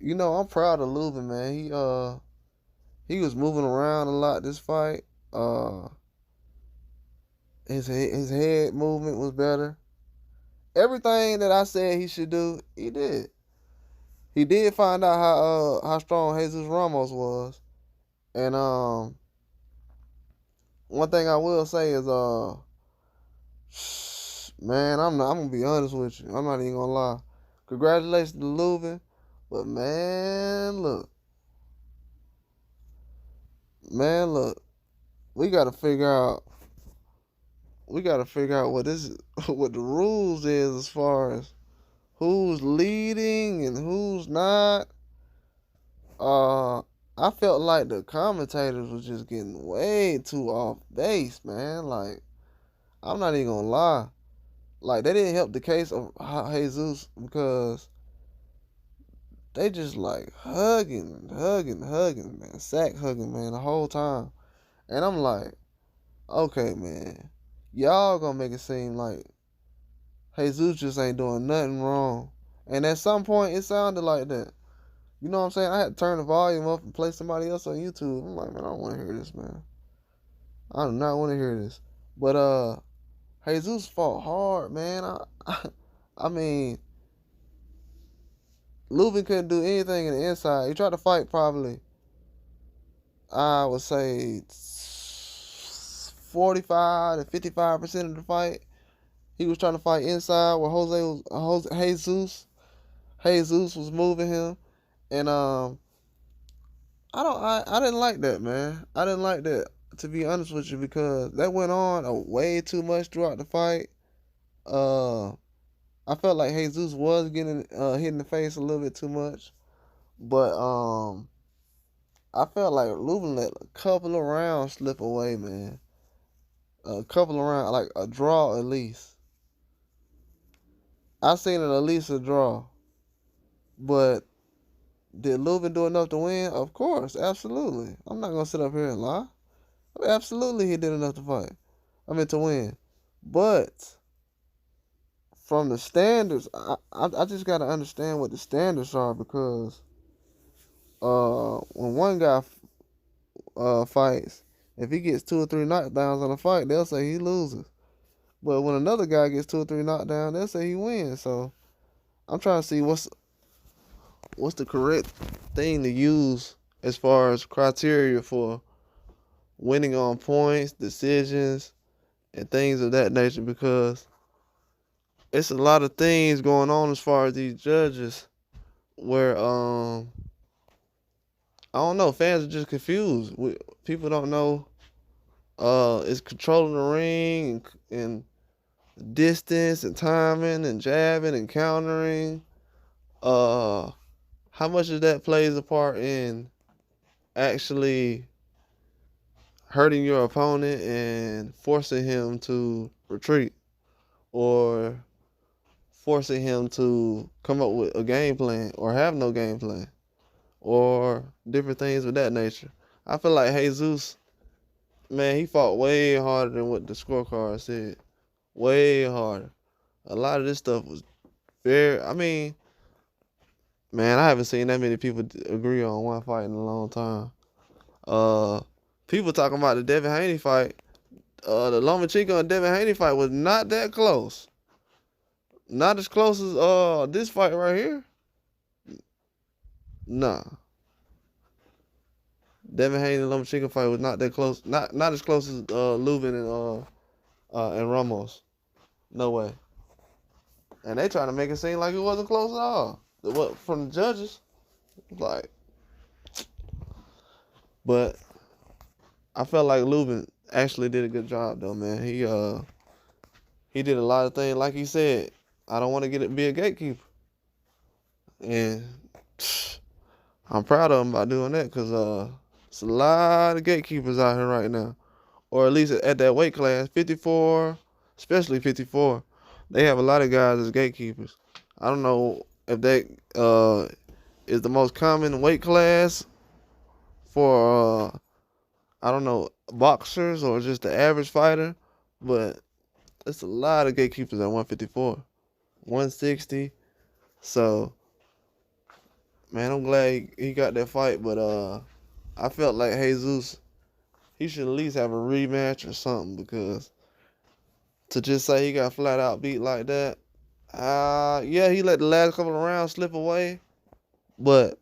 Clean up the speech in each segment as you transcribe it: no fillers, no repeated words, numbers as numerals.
I'm proud of Lubin, man. He was moving around a lot this fight. Uh, his head movement was better. Everything that I said he should do, he did. He did find out how strong Jesus Ramos was, and one thing I will say is man, I'm gonna be honest with you. I'm not even gonna lie. Congratulations to Lubin, but man, look, we gotta figure out what this what the rules is as far as who's leading and who's not. Uh, I felt like the commentators was just getting way too off base, man. Like, I'm not even gonna lie. Like, they didn't help the case of Jesus because they just like hugging, man. Sack hugging, man, the whole time. And I'm like, okay, man. Y'all gonna make it seem like Jesus just ain't doing nothing wrong. And at some point, it sounded like that. You know what I'm saying? I had to turn the volume up and play somebody else on YouTube. I'm like, man, I don't want to hear this, man. I do not want to hear this. But Jesus fought hard, man. I mean, Lubin couldn't do anything in the inside. He tried to fight probably, I would say, 45 to 55% of the fight. He was trying to fight inside where Jesus was moving him, and I didn't like that, man. I didn't like that, to be honest with you, because that went on way too much throughout the fight. Uh, I felt like Jesus was getting hit in the face a little bit too much, but I felt like Lubin let a couple of rounds slip away, man. A couple of rounds, like a draw at least. I seen it at least a draw, but did Lubin do enough to win? Of course, absolutely. I'm not gonna sit up here and lie. Absolutely, he did enough to fight. I mean to win, but from the standards, I just gotta understand what the standards are because when one guy fights, if he gets two or three knockdowns on a fight, they'll say he loses. But when another guy gets two or three knockdowns, they'll say he wins. So I'm trying to see what's the correct thing to use as far as criteria for winning on points, decisions, and things of that nature because it's a lot of things going on as far as these judges where I don't know, fans are just confused. People don't know is controlling the ring and distance and timing and jabbing and countering. How much of that plays a part in actually hurting your opponent and forcing him to retreat or forcing him to come up with a game plan or have no game plan or different things of that nature. I feel like Jesus, man, he fought way harder than what the scorecard said. Way harder. A lot of this stuff was I mean, man, I haven't seen that many people agree on one fight in a long time. People talking about the Devin Haney fight. The Lomachenko and Devin Haney fight was not that close. Not as close as this fight right here. Nah. Devin Haney and Lomachenko fight was not that close. Not as close as Lubin and Ramos. No way. And they trying to make it seem like it wasn't close at all. What from the judges? Like, but I felt like Lubin actually did a good job though, man. He did a lot of things. Like he said, I don't want to be a gatekeeper, and I'm proud of him by doing that because it's a lot of gatekeepers out here right now, or at least at that weight class, 54, especially 54. They have a lot of guys as gatekeepers. I don't know if that is the most common weight class for I don't know, boxers or just the average fighter, but it's a lot of gatekeepers at 154, 160. So Man, I'm glad he got that fight, but I felt like Jesus, he should at least have a rematch or something, because to just say he got flat out beat like that, yeah, he let the last couple of rounds slip away, but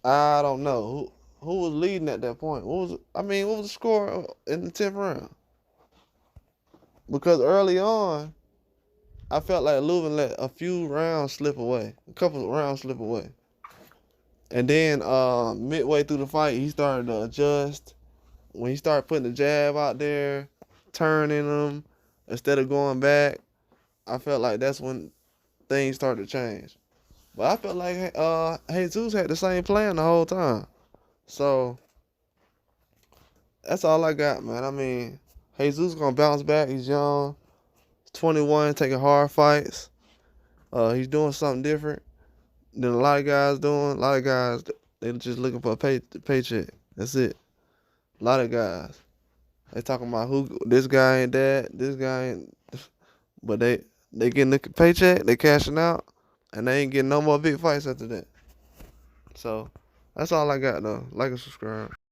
I don't know who was leading at that point. What was the score in the 10th round? Because early on, I felt like Lubin let a few rounds slip away, a couple of rounds slip away. And then midway through the fight, he started to adjust. When he started putting the jab out there, turning them instead of going back, I felt like that's when things started to change. But I felt like Jesus had the same plan the whole time. So that's all I got, man. I mean, Jesus gonna bounce back. He's young, 21, taking hard fights. He's doing something different than a lot of guys doing. A lot of guys, they just looking for a paycheck. That's it. A lot of guys. They talking about who this guy ain't that, this guy ain't, but they getting the paycheck, they cashing out, and they ain't getting no more big fights after that. So that's all I got though. Like and subscribe.